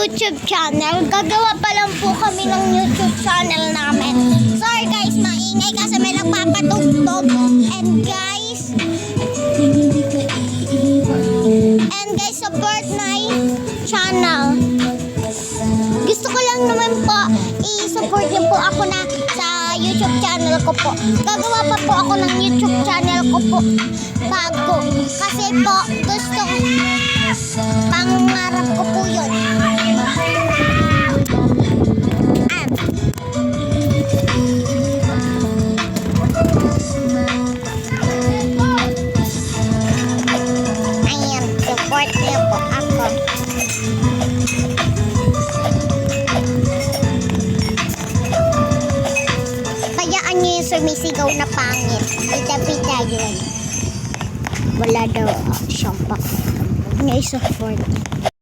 YouTube channel. Gagawa pa lang po kami ng YouTube channel namin. Sorry guys, maingay kasi may nagpapatugtog. And guys, support my channel. Gusto ko lang naman po i-support niyo po ako na sa YouTube channel ko po. Gagawa pa po ako ng YouTube channel ko po bago. Kasi po gusto pangarap ko po yun. Ayan, support niyo po ako. Bayaan niyo yung sumisigaw na pangit. Bida-bida yun. Wala daw siyang pakita. Huwag niyo i-support.